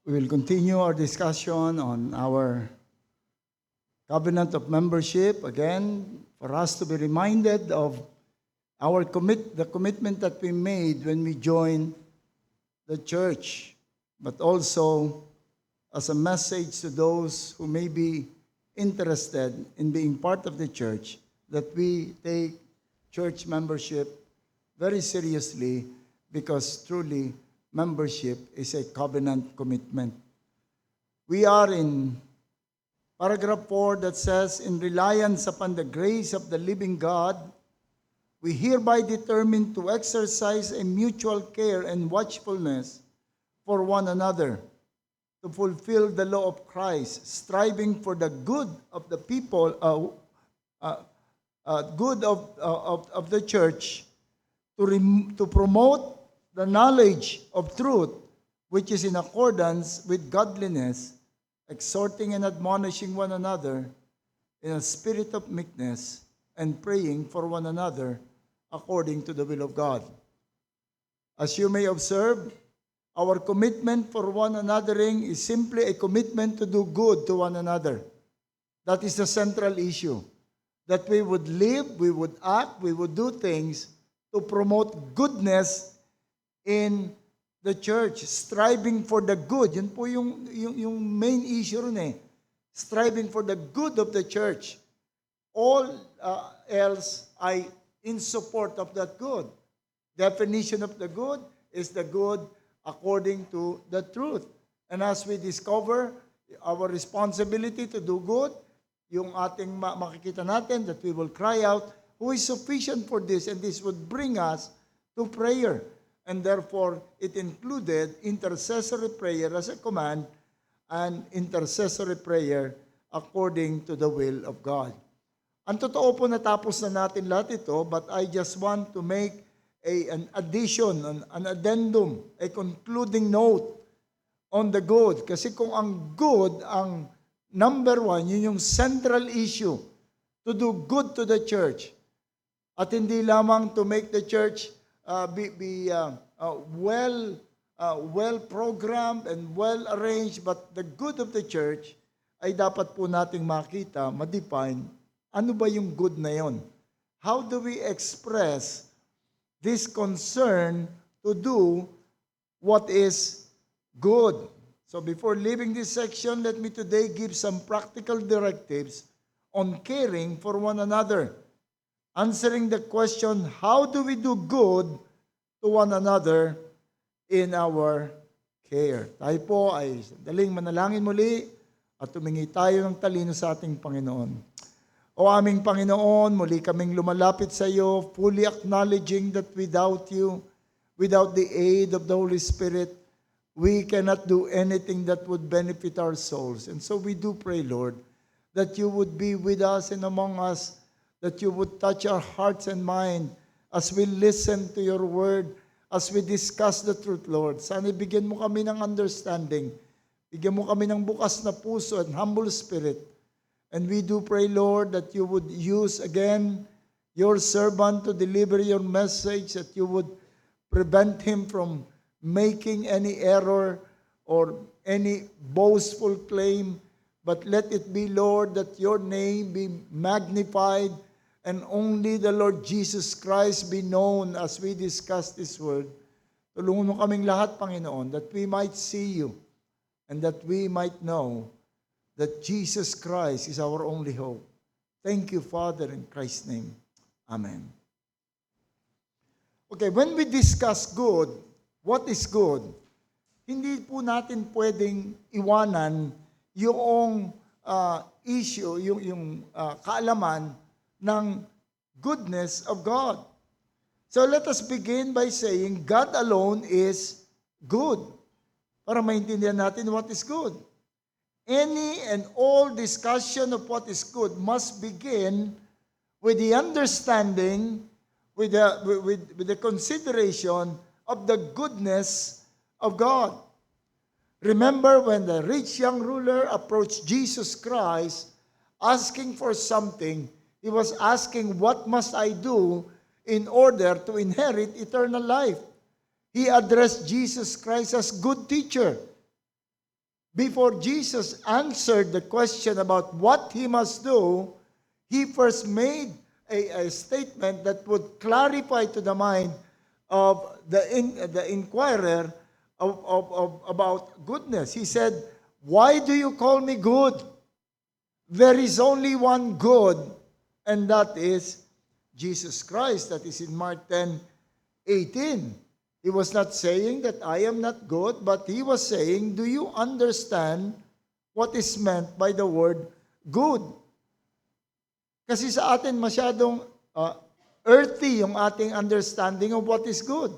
We will continue our discussion on our covenant of membership. Again, for us to be reminded of the commitment that we made when we joined the church, but also as a message to those who may be interested in being part of the church, that we take church membership very seriously, because truly membership is a covenant commitment. We are in paragraph 4 that says, "In reliance upon the grace of the living God, we hereby determine to exercise a mutual care and watchfulness for one another, to fulfill the law of Christ, striving for the good of the people, good of the church, to promote the knowledge of truth, which is in accordance with godliness, exhorting and admonishing one another in a spirit of meekness, and praying for one another according to the will of God." As you may observe, our commitment for one anothering is simply a commitment to do good to one another. That is the central issue. That we would live, we would act, we would do things to promote goodness in the church, striving for the good. Yun po yung main issue rin eh. Striving for the good of the church. All else ay in support of that good. Definition of the good is the good according to the truth. And as we discover our responsibility to do good, yung ating makikita natin that we will cry out, "Who is sufficient for this?" And this would bring us to prayer. And therefore, it included intercessory prayer as a command and intercessory prayer according to the will of God. Ang totoo po, natapos na natin lahat ito, but I just want to make an addition, an addendum, a concluding note on the good. Kasi kung ang good, ang number one, yun yung central issue, to do good to the church. At hindi lamang to make the church well programmed and well arranged, but the good of the church ay dapat po nating makita, ma-define, ano ba yung good na yon? How do we express this concern to do what is good? So before leaving this section, let me today give some practical directives on caring for one another. Answering the question, how do we do good to one another in our care? Tayo po ay daling manalangin muli at tumingi tayo ng talino sa ating Panginoon. O aming Panginoon, muli kaming lumalapit sa iyo, fully acknowledging that without you, without the aid of the Holy Spirit, we cannot do anything that would benefit our souls. And so we do pray, Lord, that you would be with us and among us, that you would touch our hearts and mind as we listen to your word, as we discuss the truth, Lord. Sana bigyan mo kami ng understanding. Bigyan mo kami ng bukas na puso and humble spirit. And we do pray, Lord, that you would use again your servant to deliver your message, that you would prevent him from making any error or any boastful claim, but let it be, Lord, that your name be magnified and only the Lord Jesus Christ be known as we discuss this word. Tulungan mo kaming lahat, Panginoon, that we might see you and that we might know that Jesus Christ is our only hope. Thank you, Father, in Christ's name. Amen. Okay, when we discuss good, what is good? Hindi po natin pwedeng iwanan yung issue, yung kaalaman ng goodness of God. So let us begin by saying God alone is good. Para maintindihan natin what is good. Any and all discussion of what is good must begin with the understanding, with the consideration of the goodness of God. Remember when the rich young ruler approached Jesus Christ asking for something, he was asking, "What must I do in order to inherit eternal life?" He addressed Jesus Christ as good teacher. before Jesus answered the question about what he must do, he first made a statement that would clarify to the mind of the inquirer about goodness. He said, "Why do you call me good? There is only one good, and that is Jesus Christ." That is in Mark 10:18. He was not saying that I am not good, but he was saying, do you understand what is meant by the word good? Kasi sa atin masyadong earthy yung ating understanding of what is good.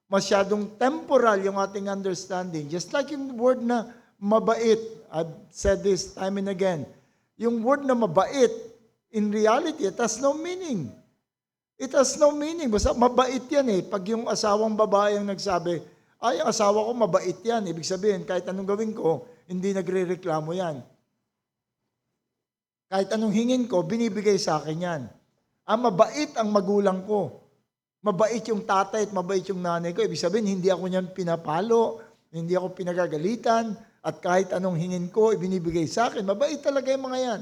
Masyadong temporal yung ating understanding. Just like yung word na mabait. I've said this time and again. Yung word na mabait, in reality, it has no meaning. It has no meaning. Basta mabait yan eh. Pag yung asawang babae ang nagsabi, ay, ang asawa ko mabait yan. Ibig sabihin, kahit anong gawin ko, hindi nagre-reklamo yan. Kahit anong hingin ko, binibigay sa akin yan. Mabait ang magulang ko. Mabait yung tatay at mabait yung nanay ko. Ibig sabihin, hindi ako niyan pinapalo, hindi ako pinagagalitan, at kahit anong hingin ko, ibinibigay sa akin. Mabait talaga yung mga yan.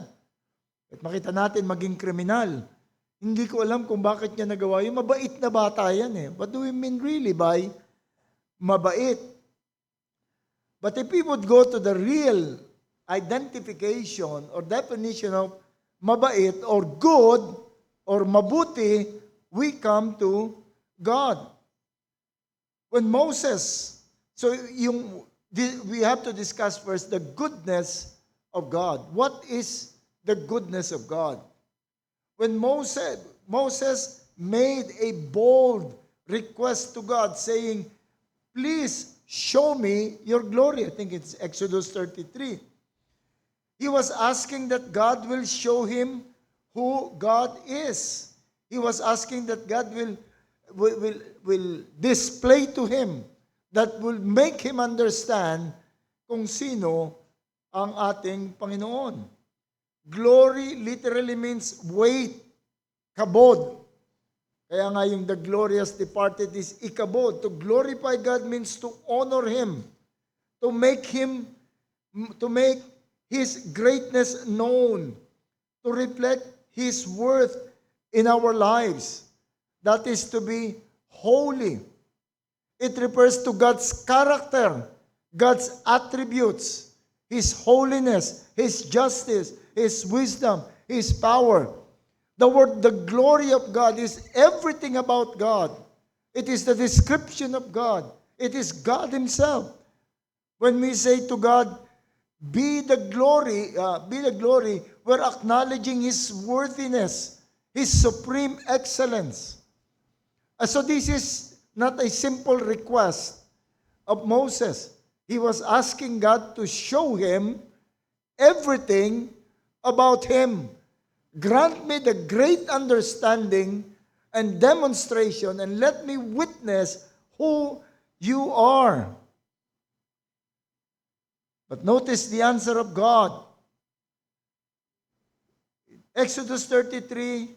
At makita natin maging kriminal. Hindi ko alam kung bakit niya nagawa yun. Mabait na bata yan eh. What do we mean really by mabait? But if we would go to the real identification or definition of mabait or good or mabuti, we come to God. When Moses, we have to discuss first the goodness of God. What is the goodness of God? When Moses made a bold request to God saying, please show me your glory. I think it's Exodus 33. He was asking that God will show him who God is. He was asking that God will display to him, that will make him understand kung sino ang ating Panginoon. Glory literally means weight, kabod. Kaya nga yung the glorious departed is ikabod. To glorify God means to honor Him, to make His greatness known, to reflect His worth in our lives. That is to be holy. It refers to God's character, God's attributes, His holiness, His justice, His wisdom, His power. The word, the glory of God is everything about God. It is the description of God. It is God Himself. When we say to God, be the glory, we're acknowledging His worthiness, His supreme excellence. So this is not a simple request of Moses. He was asking God to show him everything about Him. Grant me the great understanding and demonstration, and let me witness who you are. But notice the answer of God. Exodus 33,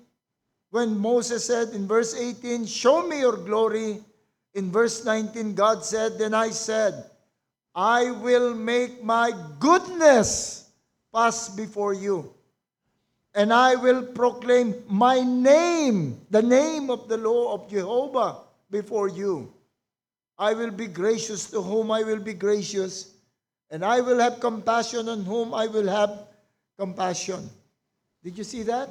when Moses said in verse 18, show me your glory. In verse 19, God said, then I said, I will make my goodness pass before you, and I will proclaim my name, the name of the law of Jehovah before you. I will be gracious to whom I will be gracious, and I will have compassion on whom I will have compassion. Did you see that?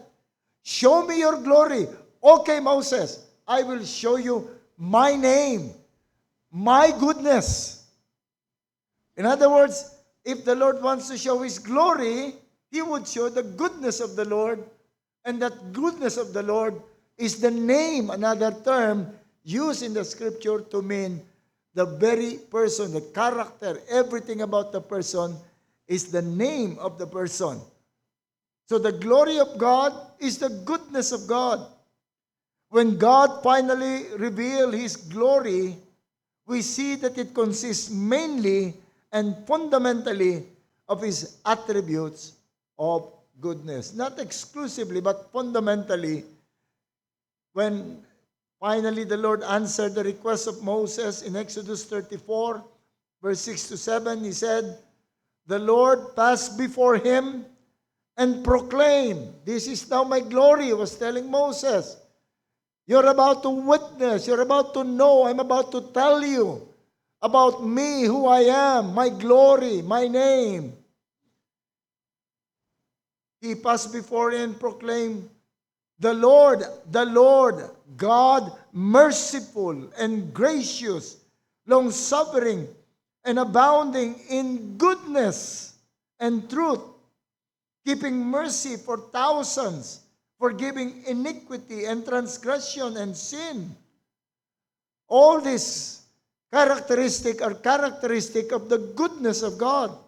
Show me your glory. Okay, Moses, I will show you my name, my goodness. In other words, if the Lord wants to show His glory, He would show the goodness of the Lord. And that goodness of the Lord is the name, another term used in the scripture to mean the very person, the character, everything about the person is the name of the person. So the glory of God is the goodness of God. When God finally revealed His glory, we see that it consists mainly and fundamentally of His attributes of goodness. Not exclusively, but fundamentally. When finally the Lord answered the request of Moses in Exodus 34, verse 6 to 7, He said, the Lord passed before him and proclaimed, "This is now my glory," was telling Moses. You're about to witness, you're about to know, I'm about to tell you about me, who I am, my glory, my name. He passed before him and proclaimed, the Lord, God, merciful and gracious, long-suffering, and abounding in goodness and truth, keeping mercy for thousands, forgiving iniquity and transgression and sin. All these characteristic are characteristic of the goodness of God.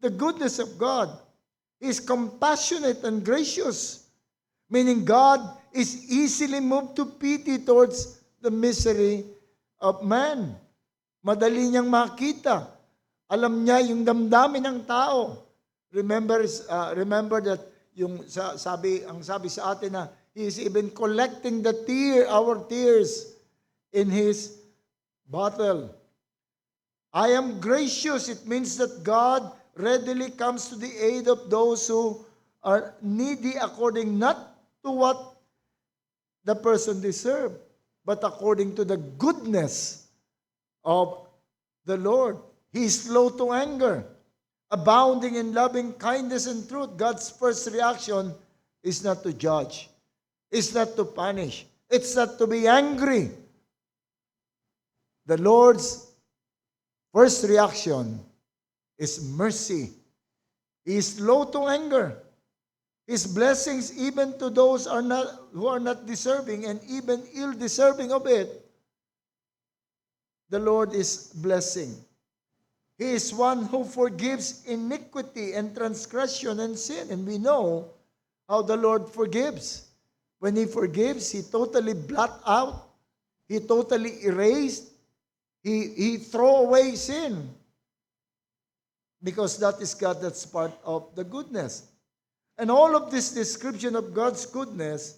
The goodness of God is compassionate and gracious, meaning God is easily moved to pity towards the misery of man. Madali niyang makita. Alam niya yung damdamin ng tao. Remember that ang sabi sa atin na He is even collecting our tears in His bottle. I am gracious. It means that God readily comes to the aid of those who are needy according not to what the person deserves, but according to the goodness of the Lord. He is slow to anger, abounding in loving kindness and truth. God's first reaction is not to judge. It's not to punish. It's not to be angry. The Lord's first reaction is mercy. He is slow to anger. His blessings even to those who are not deserving and even ill-deserving of it, the Lord is blessing. He is one who forgives iniquity and transgression and sin. And we know how the Lord forgives. When He forgives, He totally blot out. He totally erased. He throw away sin. Because that is God, that's part of the goodness. And all of this description of God's goodness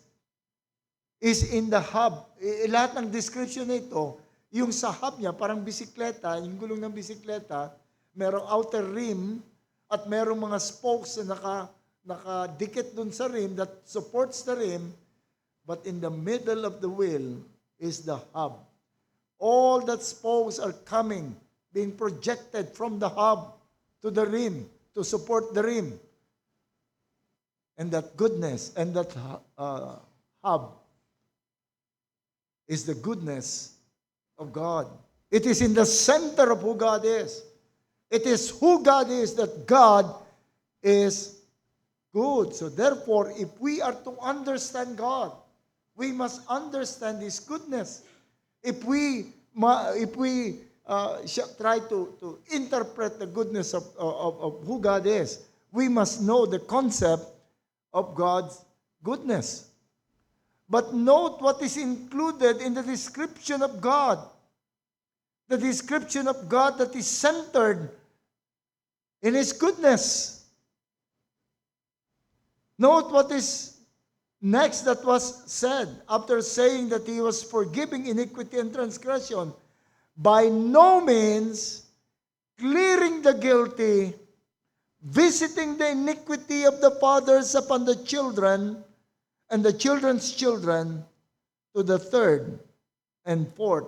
is in the hub. Lahat ng description nito, yung sa hub niya, parang bisikleta, yung gulong ng bisikleta, merong outer rim at merong mga spokes na nakadikit dun sa rim that supports the rim, but in the middle of the wheel is the hub. All that spokes are being projected from the hub to the rim, to support the rim. And that goodness and that hub is the goodness of God. It is in the center of who God is. It is who God is, that God is good. So therefore, if we are to understand God, we must understand His goodness. If we try to interpret the goodness of who God is, we must know the concept of God's goodness. But note what is included in the description of God. The description of God that is centered in His goodness. Note what is next that was said after saying that He was forgiving iniquity and transgression. By no means clearing the guilty, visiting the iniquity of the fathers upon the children and the children's children to the third and fourth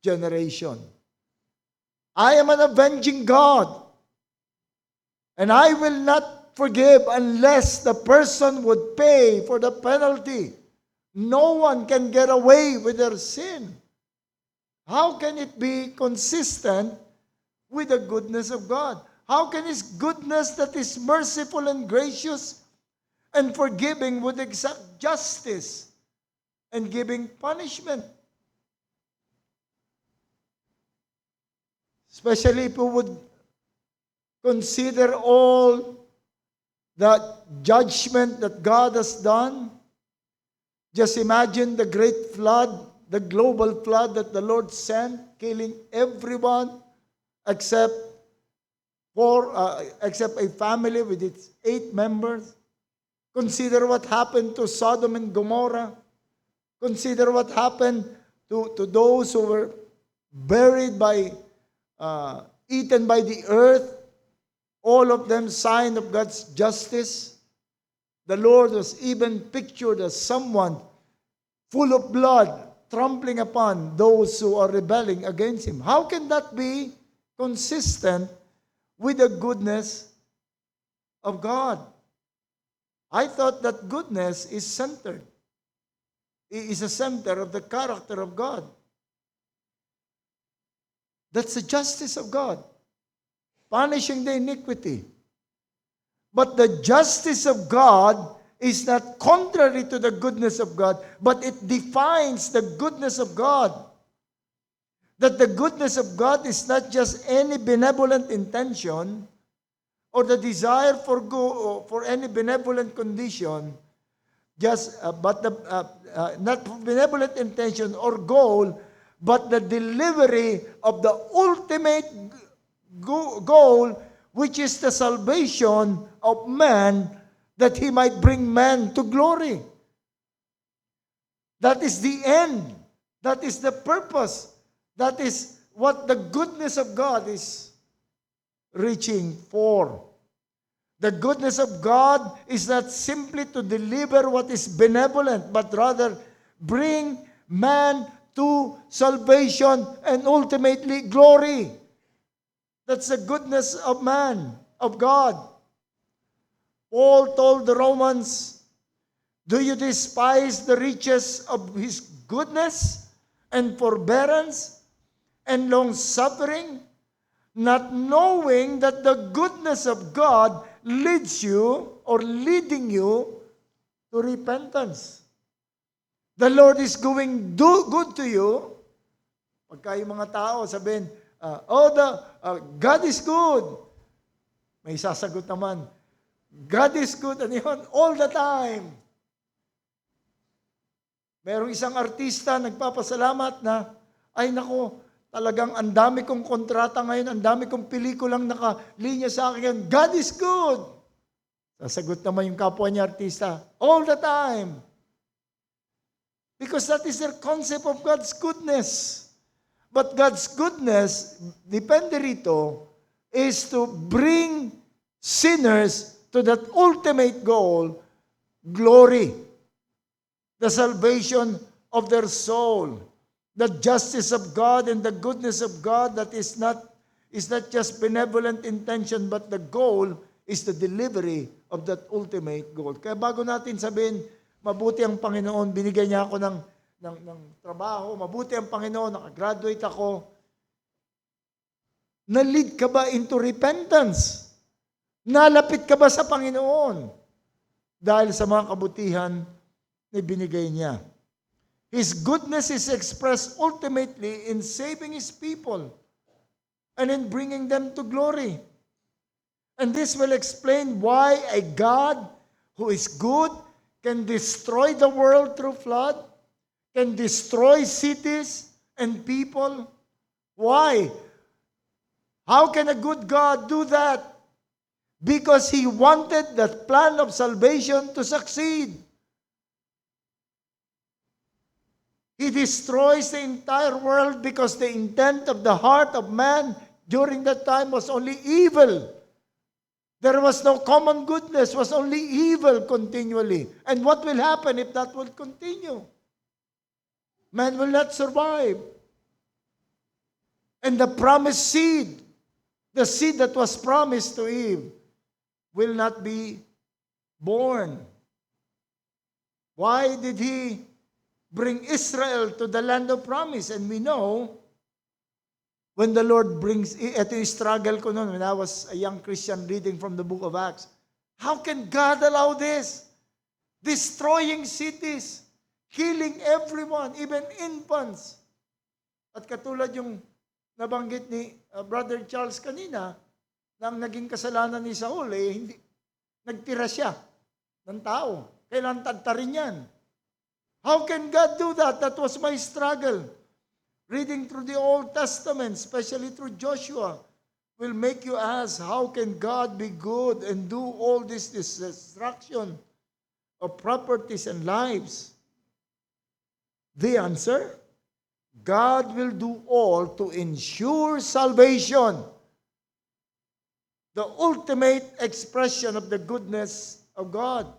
generation. I am an avenging God, and I will not forgive unless the person would pay for the penalty. No one can get away with their sin. How can it be consistent with the goodness of God? How can His goodness that is merciful and gracious and forgiving would exact justice and giving punishment? Especially if we would consider all the judgment that God has done. Just imagine the great flood, the global flood that the Lord sent, killing everyone except a family with its 8 members. Consider what happened to Sodom and Gomorrah. Consider what happened to those who were buried eaten by the earth. all of them sign of God's justice. The Lord was even pictured as someone full of blood, trampling upon those who are rebelling against Him. How can that be consistent with the goodness of God? I thought that goodness is centered. It is a center of the character of God. That's the justice of God, punishing the iniquity. But the justice of God is not contrary to the goodness of God, but it defines the goodness of God. That the goodness of God is not just any benevolent intention or the desire for any benevolent condition, not benevolent intention or goal, but the delivery of the ultimate goal, which is the salvation of man, that he might bring man to glory. That is the end. That is the purpose. That is what the goodness of God is reaching for. The goodness of God is not simply to deliver what is benevolent, but rather bring man to salvation and ultimately glory. That's the goodness of man, of God. Paul told the Romans, "Do you despise the riches of His goodness and forbearance and long-suffering, not knowing that the goodness of God leads you or leading you to repentance?" The Lord is going do good to you. Pagka yung mga tao sabihin, God is good. May sasagot naman, God is good, ano yun? All the time. Merong isang artista nagpapasalamat na, ay nako, talagang ang dami kong kontrata ngayon, ang dami kong pelikulang nakalinya sa akin. God is good. Sasagot naman yung kapwa niya artista, all the time. Because that is their concept of God's goodness. But God's goodness, depende rito, is to bring sinners to that ultimate goal, glory. The salvation of their soul. The justice of God and the goodness of God that is not just benevolent intention, but the goal is the delivery of that ultimate goal. Kaya bago natin sabihin, mabuti ang Panginoon, binigyan niya ako ng trabaho, mabuti ang Panginoon, nakagraduate ako. Na-lead ka ba into repentance? Nalapit ka ba sa Panginoon? Dahil sa mga kabutihan na binigay niya. His goodness is expressed ultimately in saving His people and in bringing them to glory. And this will explain why a God who is good can destroy the world through flood, can destroy cities and people. Why? How can a good God do that? Because He wanted that plan of salvation to succeed. He destroys the entire world because the intent of the heart of man during that time was only evil. There was no common goodness, was only evil continually. And what will happen if that will continue? Man will not survive. And the promised seed, the seed that was promised to Eve, will not be born. Why did He bring Israel to the land of promise? And we know, when the Lord brings, ito yung struggle ko noon when I was a young Christian reading from the book of Acts. How can God allow this? Destroying cities, killing everyone, even infants. At katulad yung nabanggit ni Brother Charles kanina, nang naging kasalanan ni Saul, nagtira siya ng tao. Kailangan tadtarin yan. How can God do that? That was my struggle. Reading through the Old Testament, especially through Joshua, will make you ask, how can God be good and do all this destruction of properties and lives? The answer, God will do all to ensure salvation. the ultimate expression of the goodness of God.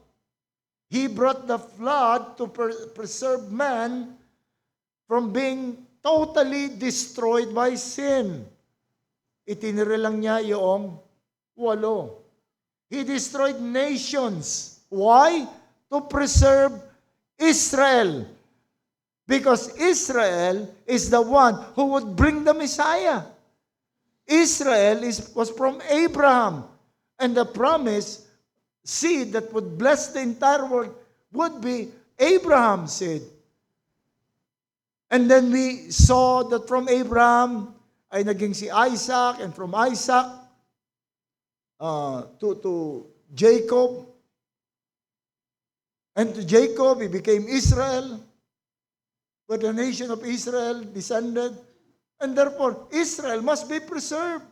He brought the flood to preserve man from being totally destroyed by sin. Itinira lang niya yung 8. He destroyed nations. Why? To preserve Israel. Because Israel is the one who would bring the Messiah. Israel was from Abraham. And the promised seed that would bless the entire world would be Abraham's seed. And then we saw that from Abraham ay naging si Isaac, and from Isaac to Jacob. And to Jacob, he became Israel. But the nation of Israel descended. And therefore, Israel must be preserved.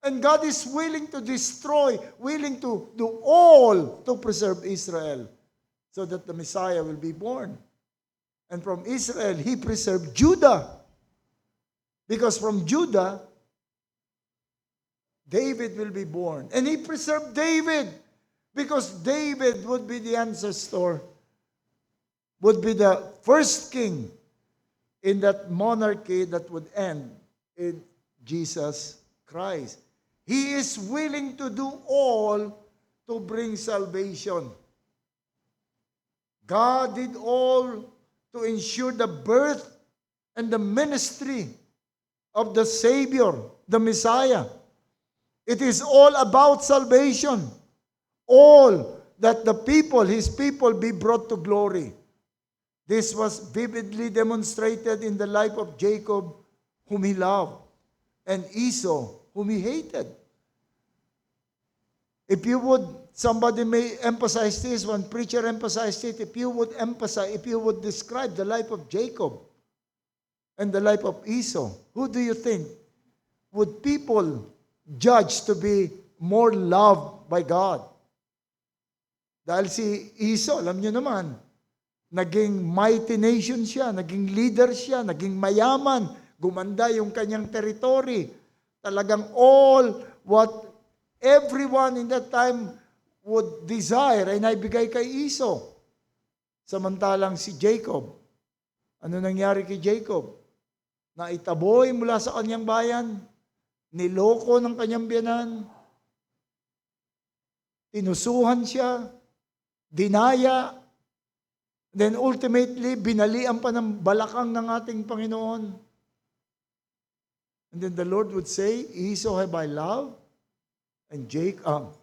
And God is willing to destroy, willing to do all to preserve Israel so that the Messiah will be born. And from Israel, He preserved Judah. Because from Judah, David will be born. And He preserved David because David would be the ancestor, would be the first king in that monarchy that would end in Jesus Christ. He is willing to do all to bring salvation. God did all to ensure the birth and the ministry of the Savior, the Messiah. It is all about salvation. All that the people, His people, be brought to glory. This was vividly demonstrated in the life of Jacob, whom he loved, and Esau, whom he hated. If you would, somebody may emphasize this, one preacher emphasized it, if you would describe the life of Jacob and the life of Esau, who do you think would people judge to be more loved by God? Dahil si Esau, alam niyo naman, naging mighty nation siya, naging leader siya, naging mayaman, gumanda yung kanyang territory. Talagang all what everyone in that time would desire ay naibigay kay Esau. Samantalang si Jacob, ano nangyari kay Jacob? Naitaboy mula sa kanyang bayan, niloko ng kanyang biyanan, tinusuhan siya, dinaya, then ultimately, binalian pa ng balakang ng ating Panginoon. And then the Lord would say, Esau have I loved, and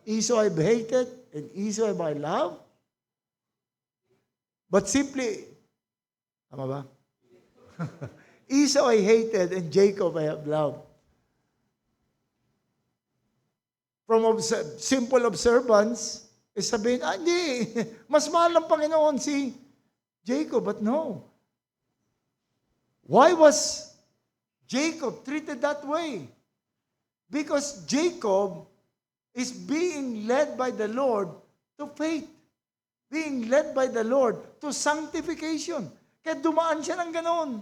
Esau have hated, and Esau have I loved. But simply, tama ba? Esau I hated, and Jacob I have loved. From simple observance, sabihin, hindi, mas mahal ng Panginoon si Jacob, but no. Why was Jacob treated that way? Because Jacob is being led by the Lord to faith. Being led by the Lord to sanctification. Kaya dumaan siya ng ganon.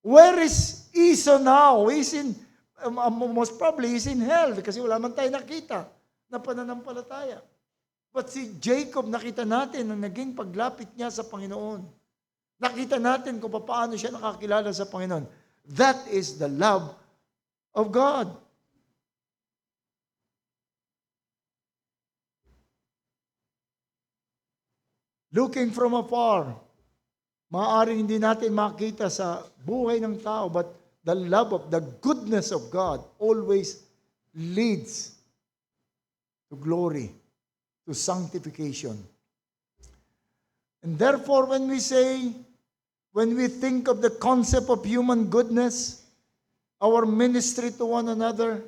Where is Esau now? He's in, most probably he's in hell kasi wala man tayo nakita na pananampalataya. But si Jacob, nakita natin ang naging paglapit niya sa Panginoon. Nakita natin kung paano siya nakakilala sa Panginoon. That is the love of God. Looking from afar, maaaring hindi natin makita sa buhay ng tao, but the love of, the goodness of God always leads to glory, to sanctification. And therefore, when we think of the concept of human goodness, our ministry to one another,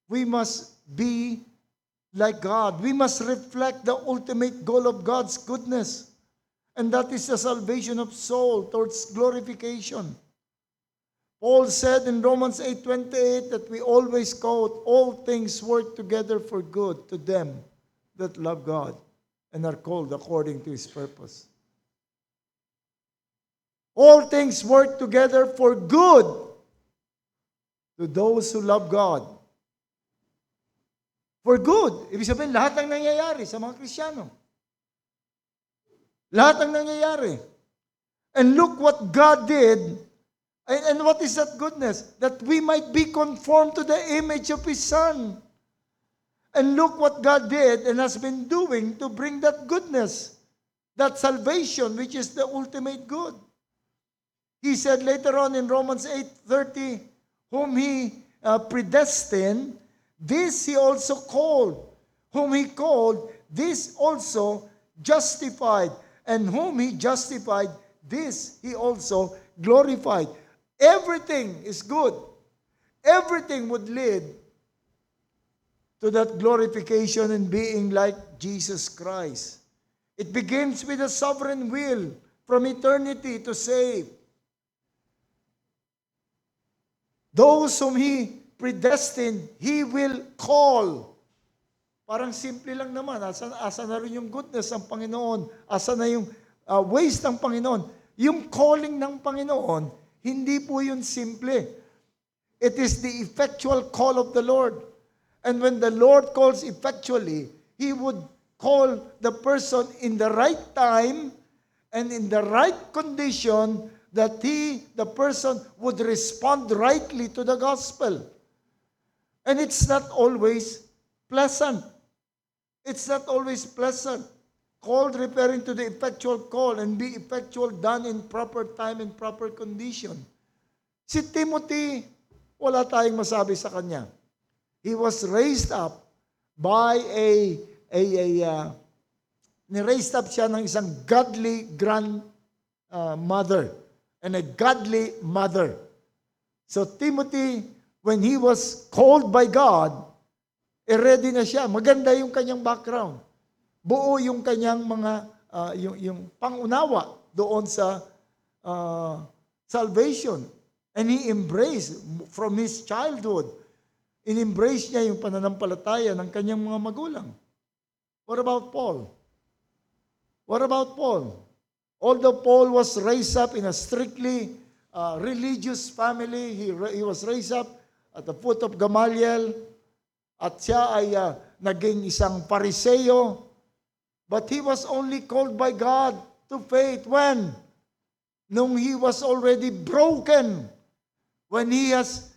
we must be like God. We must reflect the ultimate goal of God's goodness. And that is the salvation of soul towards glorification. Paul said in Romans 8:28 that we always quote, all things work together for good to them that love God and are called according to His purpose. All things work together for good to those who love God For good. Ibig sabihin, lahat ng nangyayari sa mga Kristiyano. Lahat ng nangyayari. And look what God did. And what is that goodness? That we might be conformed to the image of His Son. And look what God did and has been doing to bring that goodness. That salvation, which is the ultimate good. He said later on in Romans 8:30, whom He predestined, this He also called. Whom He called, this also justified. And whom He justified, this He also glorified. Everything is good. Everything would lead to that glorification and being like Jesus Christ. It begins with a sovereign will from eternity to save. Those whom He predestined, He will call. Parang simple lang naman. Asa na rin yung goodness ng Panginoon? Asa na yung ways ng Panginoon? Yung calling ng Panginoon, hindi po yun simple. It is the effectual call of the Lord. And when the Lord calls effectually, He would call the person in the right time and in the right condition that the person would respond rightly to the gospel. And it's not always pleasant. It's not always pleasant. Called referring to the effectual call and be effectual done in proper time and proper condition. Si Timothy, wala tayong masabi sa kanya. He was raised up by ni-raised up siya ng isang godly grandmother and a godly mother. So Timothy, when he was called by God, ready na siya. Maganda yung kanyang background. Buo yung kanyang mga, yung pangunawa doon sa salvation. And he embraced from his childhood. In-embrace niya yung pananampalataya ng kanyang mga magulang. What about Paul? What about Paul? Although Paul was raised up in a strictly religious family, he was raised up at the foot of Gamaliel, at siya ay naging isang Pariseo, but he was only called by God to faith when? Nung he was already broken. When he has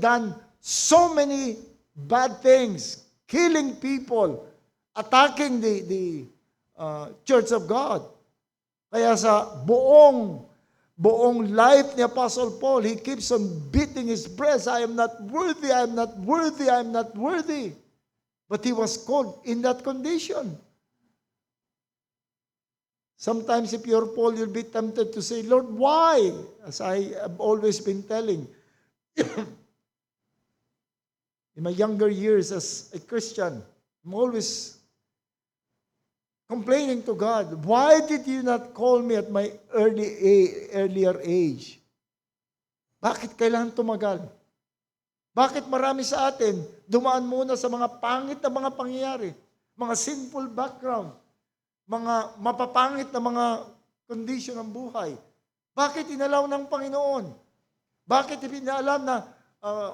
done so many bad things, killing people, attacking the Church of God. Kaya sa buong life ni Apostle Paul, he keeps on beating his breast. I am not worthy, I am not worthy, I am not worthy. But he was called in that condition. Sometimes if you're Paul, you'll be tempted to say, Lord, why? As I have always been telling. In my younger years as a Christian, I'm always complaining to God, why did you not call me at my earlier age? Bakit kailangan tumagal? Bakit marami sa atin dumaan muna sa mga pangit na mga pangyayari, mga sinful background, mga mapapangit na mga condition ng buhay? Bakit inalaw ng Panginoon? Bakit inaalam na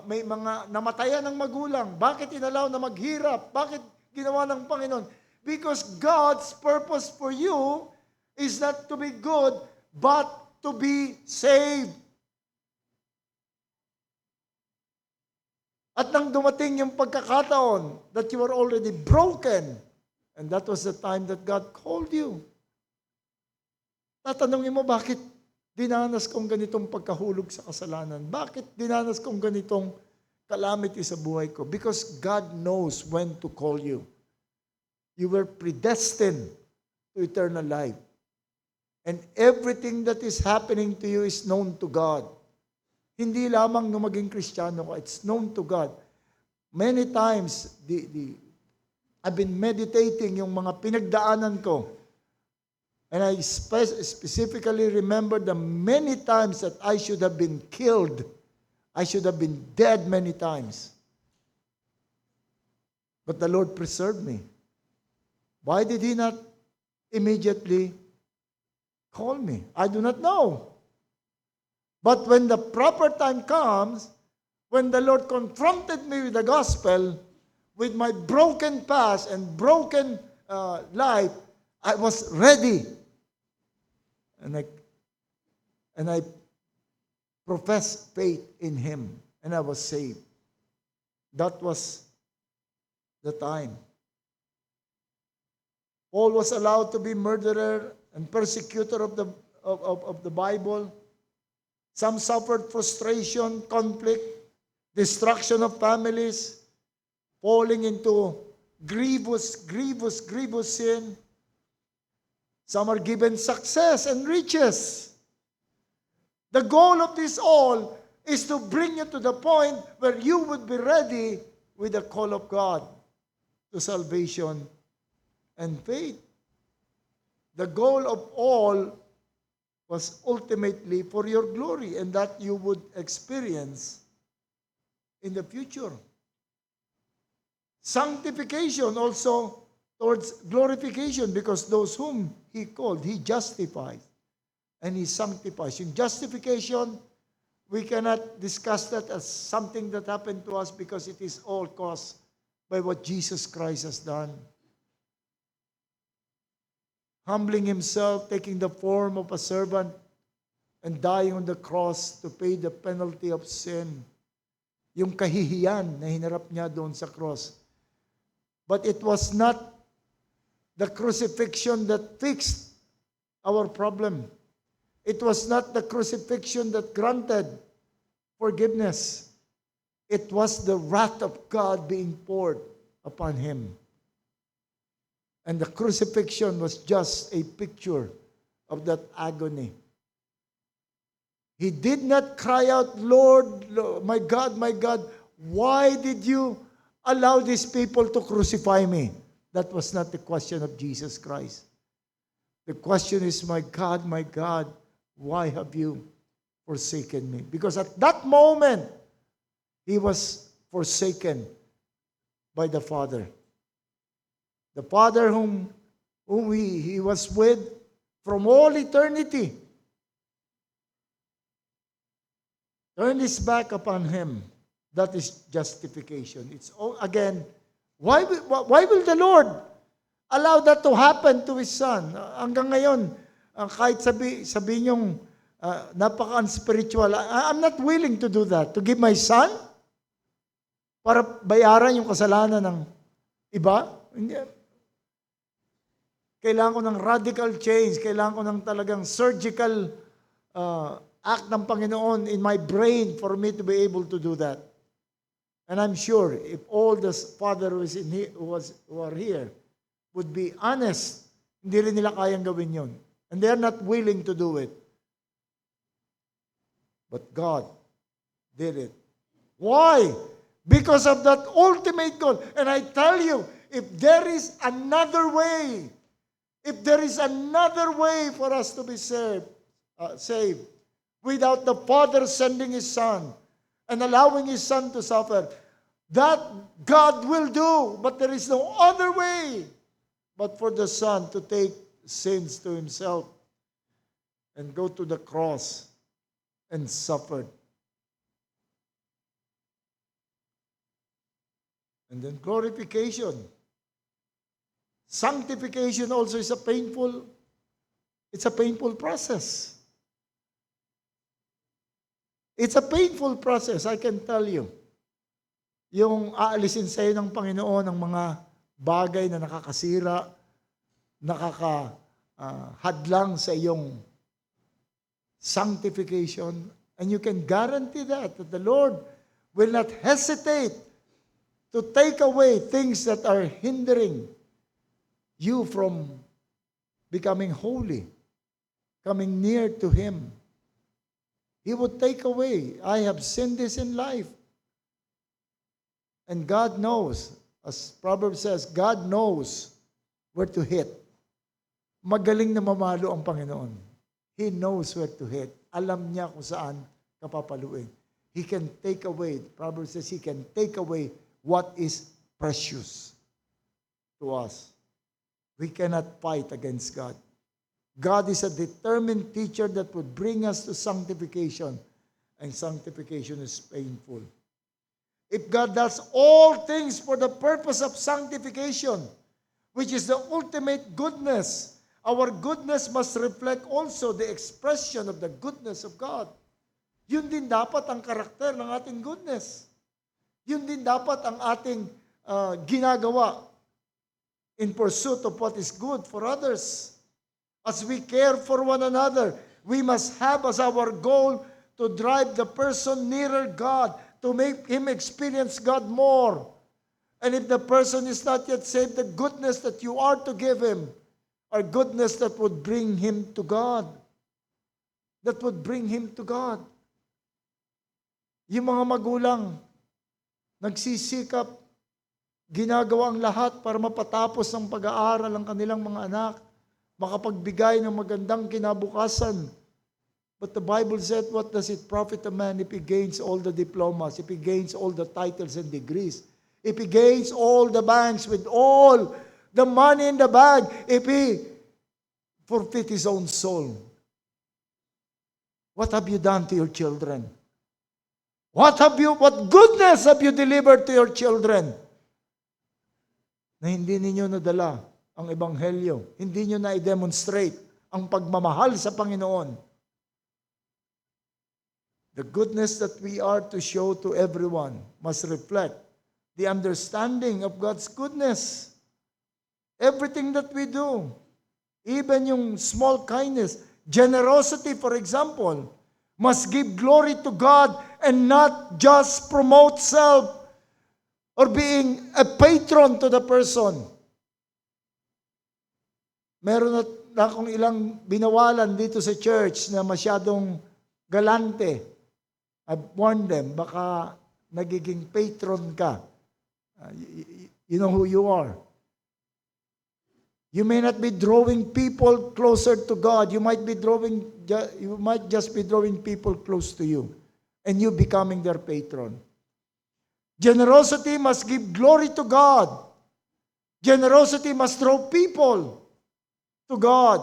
may mga namatayan ng magulang? Bakit inalaw na maghirap? Bakit ginawa ng Panginoon? Because God's purpose for you is not to be good, but to be saved. At nang dumating yung pagkakataon that you were already broken, and that was the time that God called you. Tatanungin mo, bakit dinanas kong ganitong pagkahulog sa kasalanan? Bakit dinanas kong ganitong calamity sa buhay ko? Because God knows when to call you. You were predestined to eternal life. And everything that is happening to you is known to God. Hindi lamang nung maging Kristiyano ka, it's known to God. Many times, I've been meditating yung mga pinagdaanan ko. And I specifically remember the many times that I should have been killed. I should have been dead many times. But the Lord preserved me. Why did He not immediately call me? I do not know. But when the proper time comes, when the Lord confronted me with the gospel, with my broken past and broken life, I was ready. And I professed faith in Him, and I was saved. That was the time. Paul was allowed to be murderer and persecutor of the Bible. Some suffered frustration, conflict, destruction of families, falling into grievous sin. Some are given success and riches. The goal of this all is to bring you to the point where you would be ready with the call of God to salvation and faith. The goal of all was ultimately for your glory, and that you would experience in the future. Sanctification also towards glorification, because those whom He called, He justified and He sanctifies. Yung justification, we cannot discuss that as something that happened to us, because it is all caused by what Jesus Christ has done. Humbling Himself, taking the form of a servant, and dying on the cross to pay the penalty of sin. Yung kahihiyan na hinarap niya doon sa cross. But it was not the crucifixion that fixed our problem. It was not the crucifixion that granted forgiveness. It was the wrath of God being poured upon Him. And the crucifixion was just a picture of that agony. He did not cry out, Lord, my God, why did you allow these people to crucify me? That was not the question of Jesus Christ. The question is, my God, why have you forsaken me? Because at that moment, He was forsaken by the Father. The Father whom he was with from all eternity. Turn His back upon Him. That is justification. It's again, why will the Lord allow that to happen to His Son? Hanggang ngayon, kahit sabi niyong napaka-unspiritual, I'm not willing to do that. To give my Son para bayaran yung kasalanan ng iba. Kailangan ko ng radical change. Kailangan ko ng talagang surgical act ng Panginoon in my brain for me to be able to do that. And I'm sure if all the Father who are here would be honest, hindi rin nila kayang gawin yun. And they are not willing to do it. But God did it. Why? Because of that ultimate goal. And I tell you, if there is another way, for us to be saved, without the Father sending His Son and allowing His Son to suffer, that God will do. But there is no other way but for the Son to take sins to Himself and go to the cross and suffer. And then glorification. Sanctification also is a painful process. It's a painful process, I can tell you. Yung aalisin sa'yo ng Panginoon ang mga bagay na nakakasira, nakakahadlang sa iyong sanctification. And you can guarantee that the Lord will not hesitate to take away things that are hindering you from becoming holy, coming near to Him. He would take away. I have seen this in life. And God knows, as Proverbs says, God knows where to hit. Magaling na mamalo ang Panginoon. He knows where to hit. Alam niya kung saan kapapaluin. He can take away, Proverbs says, He can take away what is precious to us. We cannot fight against God. God is a determined teacher that would bring us to sanctification. And sanctification is painful. if God does all things for the purpose of sanctification, which is the ultimate goodness, our goodness must reflect also the expression of the goodness of God. Yun din dapat ang karakter ng ating goodness. Yun din dapat ang ating ginagawa in pursuit of what is good for others. As we care for one another, we must have as our goal to drive the person nearer God, to make him experience God more. And if the person is not yet saved, the goodness that you are to give him are goodness that would bring him to God. That would bring him to God. Yung mga magulang, nagsisikap, ginagawa ang lahat para mapatapos ang pag-aaral ng kanilang mga anak, makapagbigay ng magandang kinabukasan. But the Bible said, what does it profit a man if he gains all the diplomas, if he gains all the titles and degrees, if he gains all the banks with all the money in the bag, if he forfeit his own soul? What have you done to your children? What goodness have you delivered to your children? Na hindi ninyo nadala ang ebanghelyo, hindi nyo na-demonstrate ang pagmamahal sa Panginoon. The goodness that we are to show to everyone must reflect the understanding of God's goodness. Everything that we do, even yung small kindness, generosity, for example, must give glory to God and not just promote self or being a patron to the person. Meron na akong ilang binawalan dito sa church na masyadong galante. I've warned them, baka nagiging patron ka. You know who you are. You may not be drawing people closer to God. You might just be drawing people close to you, and you becoming their patron. Generosity must give glory to God. Generosity must draw people to God.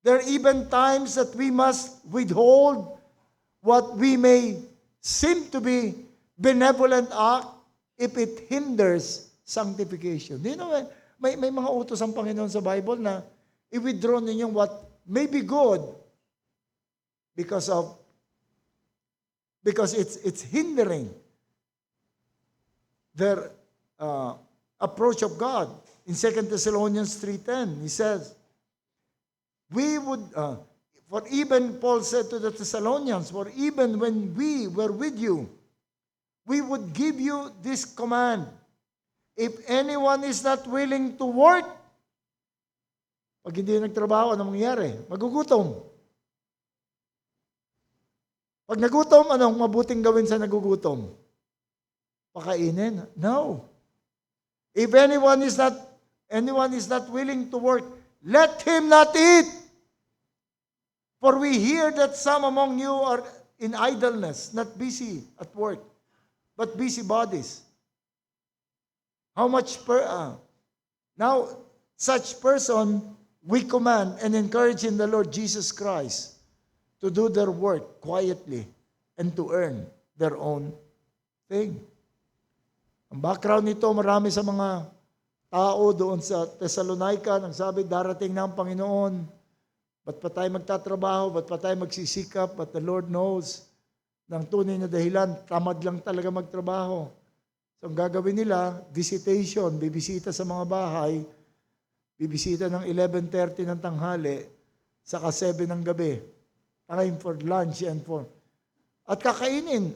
There are even times that we must withhold what we may seem to be benevolent act if it hinders sanctification. Do you know, may mga utos ang Panginoon sa Bible na i-withdraw ninyong what may be good because it's hindering their approach of God. In 2 Thessalonians 3:10, he says, for even Paul said to the Thessalonians, for even when we were with you, we would give you this command. If anyone is not willing to work, pag hindi nagtrabaho, ano mangyayari? Magugutom. Pag nagutom, anong mabuting gawin sa nagugutom? Pakainin? No. If anyone is not willing to work, let him not eat. For we hear that some among you are in idleness, not busy at work, but busy bodies. How much now, such person we command and encourage in the Lord Jesus Christ to do their work quietly and to earn their own thing. Ang background nito, marami sa mga tao doon sa Thessalonica, nang sabi, darating na ang Panginoon, ba't pa tayo magtatrabaho, ba't pa tayo magsisikap, but the Lord knows, ng tunay na dahilan, tamad lang talaga magtrabaho. So, ang gagawin nila, visitation, bibisita sa mga bahay, bibisita ng 11:30 ng tanghali, saka 7 ng gabi. Time for lunch and at pakakainin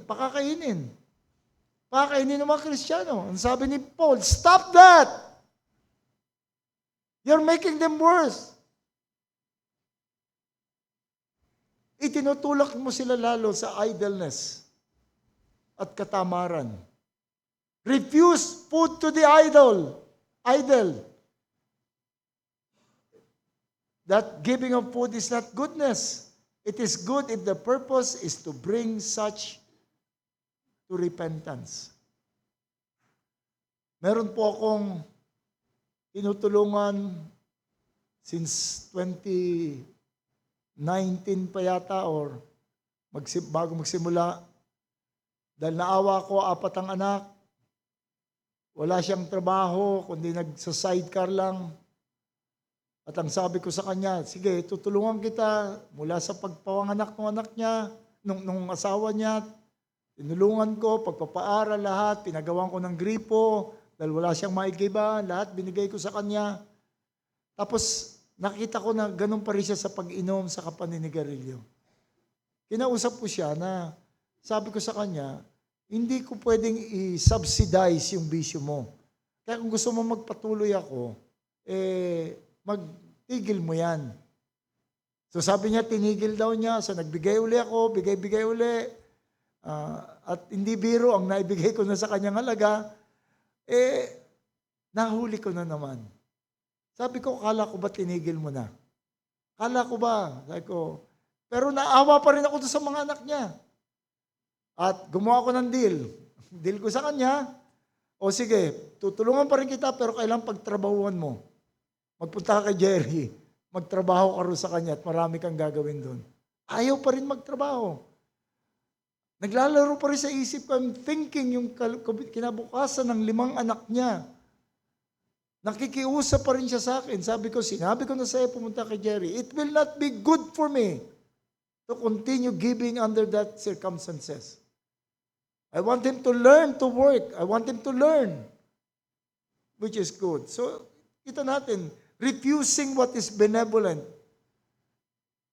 ng mga Kristiyano. Ang sabi ni Paul, stop that! You're making them worse. Itinutulak mo sila lalo sa idleness at katamaran. Refuse food to the idol. That giving of food is not goodness. It is good if the purpose is to bring such to repentance. Meron po akong tinutulungan since 2019 pa yata or bago magsimula Dahil naawa ko, 4 ang anak. Wala siyang trabaho, kundi nagsa-sidecar lang. At ang sabi ko sa kanya, sige, tutulungan kita mula sa pagpapanganak ng anak niya, nung asawa niya. Tinulungan ko, pagpapaaral lahat, pinagawan ko ng gripo, dahil wala siyang maigiba, lahat binigay ko sa kanya. Tapos, nakita ko na ganun pa rin siya sa pag-inom, sa paninigarilyo. Kinausap ko siya na, sabi ko sa kanya, hindi ko pwedeng i-subsidize yung bisyo mo. Kaya kung gusto mo magpatuloy ako, magtigil mo yan. So sabi niya, tinigil daw niya. So nagbigay uli ako, bigay uli. At hindi biro ang naibigay ko na sa kanyang halaga, nahuli ko na naman. Sabi ko, kala ko ba tinigil mo na? Kala ko ba? Sabi ko, pero naawa pa rin ako sa mga anak niya. At gumawa ko ng deal. Deal ko sa kanya, o sige, tutulungan pa rin kita, pero kailangan pagtrabahuan mo. Magpunta ka kay Jerry, magtrabaho ka rin sa kanya at marami kang gagawin doon. Ayaw pa rin magtrabaho. Naglalaro pa rin sa isip ko, I'm thinking yung kinabukasan ng 5 anak niya. Nakikiusap pa rin siya sa akin. Sinabi ko na sa'yo, pumunta kay Jerry, it will not be good for me to continue giving under that circumstances. I want him to learn to work. I want him to learn, which is good. So, kita natin, refusing what is benevolent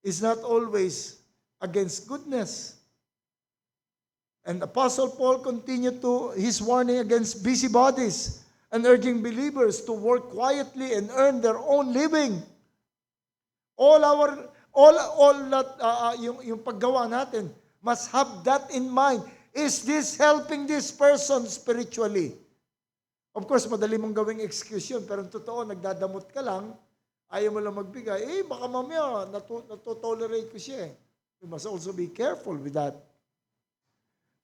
is not always against goodness. And Apostle Paul continued his warning against busybodies and urging believers to work quietly and earn their own living. Yung paggawa natin must have that in mind. Is this helping this person spiritually? Of course, madali mong gawing excuse yun, pero totoo, nagdadamot ka lang, ayaw mo lang magbigay, baka mamaya, natotolerate ko siya. We must also be careful with that.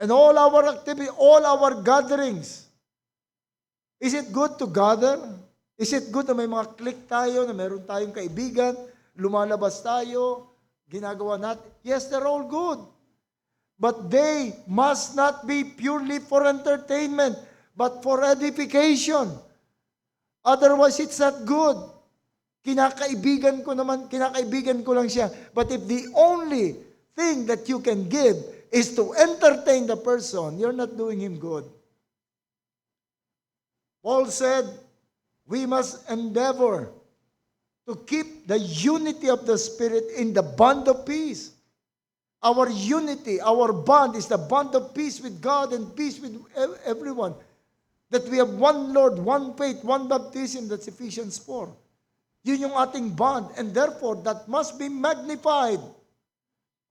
And all our activity, all our gatherings, is it good to gather? Is it good na may mga clique tayo, na meron tayong kaibigan, lumalabas tayo, ginagawa natin? Yes, they're all good. But they must not be purely for entertainment, but for edification. Otherwise, it's not good. Kinakaibigan ko lang siya. But if the only thing that you can give is to entertain the person, you're not doing him good. Paul said, we must endeavor to keep the unity of the Spirit in the bond of peace. Our unity, our bond is the bond of peace with God and peace with everyone. That we have one Lord, one faith, one baptism, that's Ephesians 4. Yun yung ating bond, and therefore that must be magnified.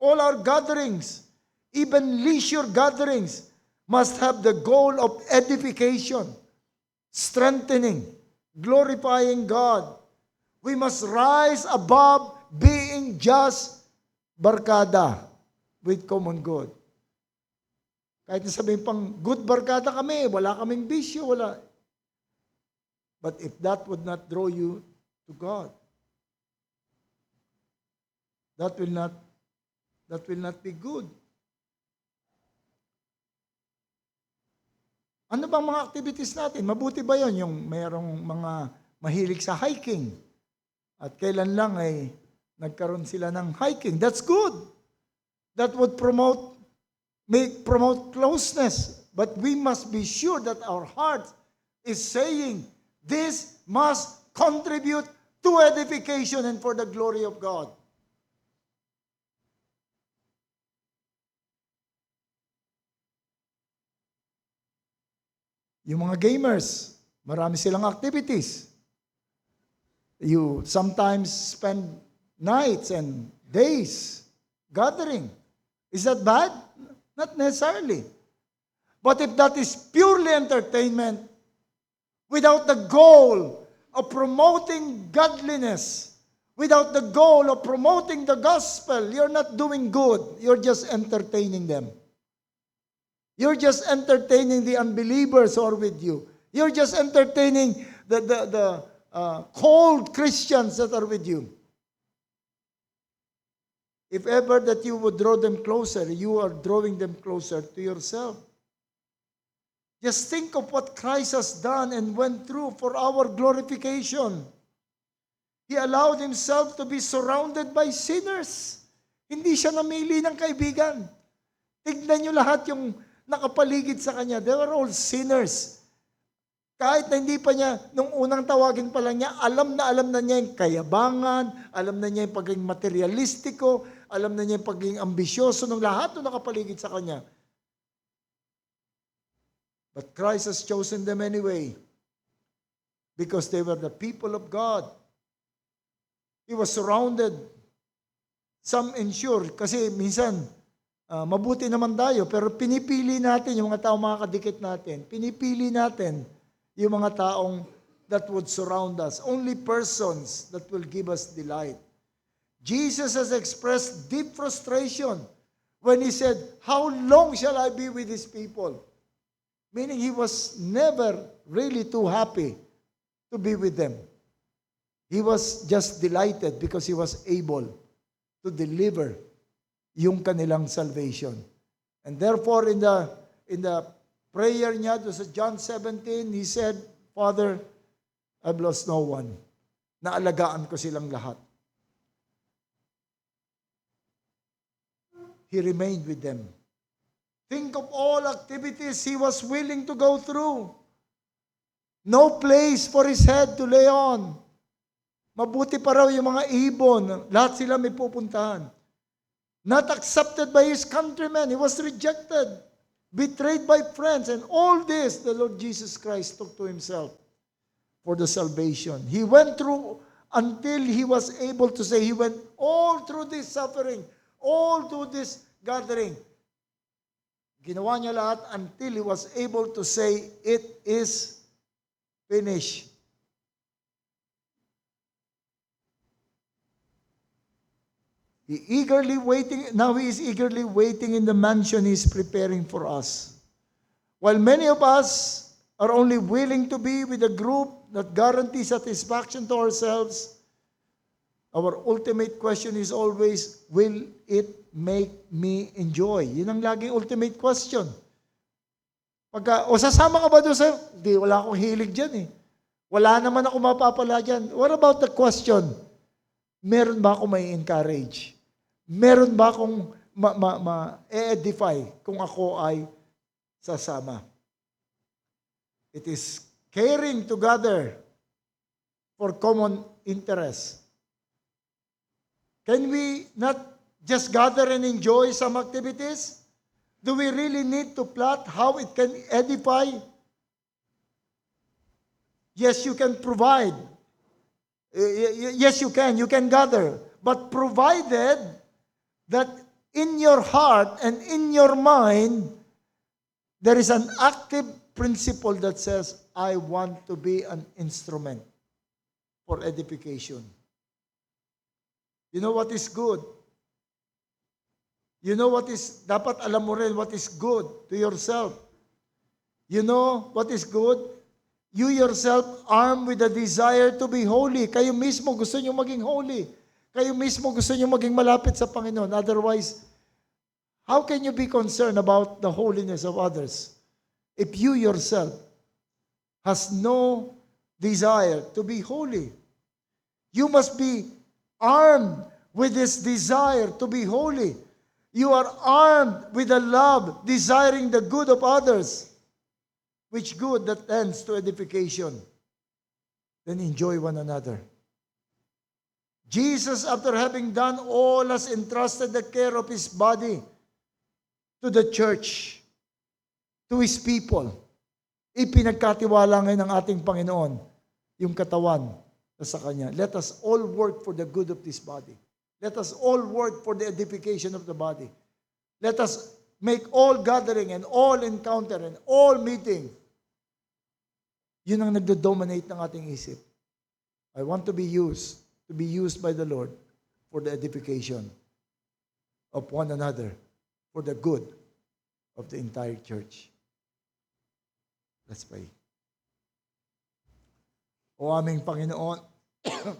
All our gatherings, even leisure gatherings, must have the goal of edification, strengthening, glorifying God. We must rise above being just barkada with common good. Kahit nasabihin pang, good barkada kami, wala kaming bisyo, wala. But if that would not draw you to God, that will not be good. Ano bang mga activities natin? Mabuti ba yon yung mayroong mga mahilig sa hiking? At kailan lang ay nagkaroon sila ng hiking? That's good. That would promote closeness. But we must be sure that our heart is saying, this must contribute to edification and for the glory of God. Yung mga gamers, marami silang activities. You sometimes spend nights and days gathering. Is that bad? Not necessarily. But if that is purely entertainment, without the goal of promoting godliness, without the goal of promoting the gospel, you're not doing good. You're just entertaining them. You're just entertaining the unbelievers who are with you. You're just entertaining the cold Christians that are with you. If ever that you would draw them closer, you are drawing them closer to yourself. Just think of what Christ has done and went through for our glorification. He allowed himself to be surrounded by sinners. Hindi siya namili ng kaibigan. Tignan niyo lahat yung nakapaligid sa kanya. They were all sinners. Kahit na hindi pa niya, nung unang tawagin pa lang niya, alam na niya yung kayabangan, alam na niya yung pagiging materialistiko, alam na niya yung pagiging ambisyoso ng lahat ng nakapaligid sa kanya. But Christ has chosen them anyway because they were the people of God. He was surrounded. Some ensure, kasi minsan, mabuti naman tayo, pero pinipili natin yung mga tao makakadikit natin. Pinipili natin yung mga taong that would surround us. Only persons that will give us delight. Jesus has expressed deep frustration when he said, "How long shall I be with these people?" Meaning he was never really too happy to be with them. He was just delighted because he was able to deliver yung kanilang salvation. And therefore, in the prayer niya to sa John 17, he said, "Father, I've lost no one. Naalagaan ko silang lahat." He remained with them. Think of all activities he was willing to go through. No place for his head to lay on. Mabuti pa raw yung mga ibon. Lahat sila may pupuntahan. Not accepted by his countrymen. He was rejected. Betrayed by friends. And all this, the Lord Jesus Christ took to himself for the salvation. He went through until he was able to say, he went all through this suffering, all through this gathering. Ginawa niya lahat until he was able to say, "It is finished." He is eagerly waiting in the mansion he's preparing for us. While many of us are only willing to be with a group that guarantees satisfaction to ourselves, our ultimate question is always, will it make me enjoy? Yun ang laging ultimate question. Sasama ka ba doon sa, di, wala akong hilig dyan eh. Wala naman ako mapapala dyan. What about the question? Meron ba ako may encourage? Meron ba akong ma-edify kung ako ay sasama? It is caring together for common interest. Can we not just gather and enjoy some activities? Do we really need to plot how it can edify? Yes, you can provide. Yes, you can. You can gather. But provided that in your heart and in your mind, there is an active principle that says, I want to be an instrument for edification. You know what is good? You know what is, dapat alam mo rin what is good to yourself. You know what is good? You yourself armed with a desire to be holy. Kayo mismo gusto nyo maging holy. Kayo mismo gusto nyo maging malapit sa Panginoon. Otherwise, how can you be concerned about the holiness of others if you yourself has no desire to be holy? You must be armed with this desire to be holy. You are armed with a love, desiring the good of others, which good that tends to edification. Then enjoy one another. Jesus, after having done all, has entrusted the care of His body to the church, to His people. Ipinagkatiwala ngayon ng ating Panginoon yung katawan na sa Kanya. Let us all work for the good of this body. Let us all work for the edification of the body. Let us make all gathering and all encounter and all meeting. Yun ang nagdo-dominate ng ating isip. I want to be used by the Lord for the edification of one another, for the good of the entire church. Let's pray. O aming Panginoon,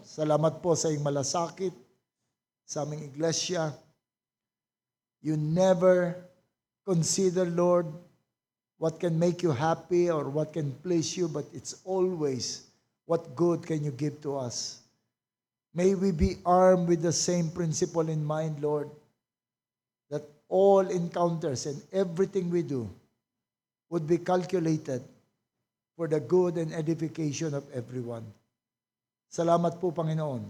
salamat po sa iyong malasakit sa aming iglesia. You never consider, Lord, what can make you happy or what can please you, but it's always what good can you give to us. May we be armed with the same principle in mind, Lord, that all encounters and everything we do would be calculated for the good and edification of everyone. Salamat po, Panginoon,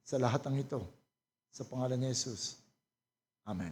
sa lahat ng ito. Sa pangalan ni Jesus. Amen.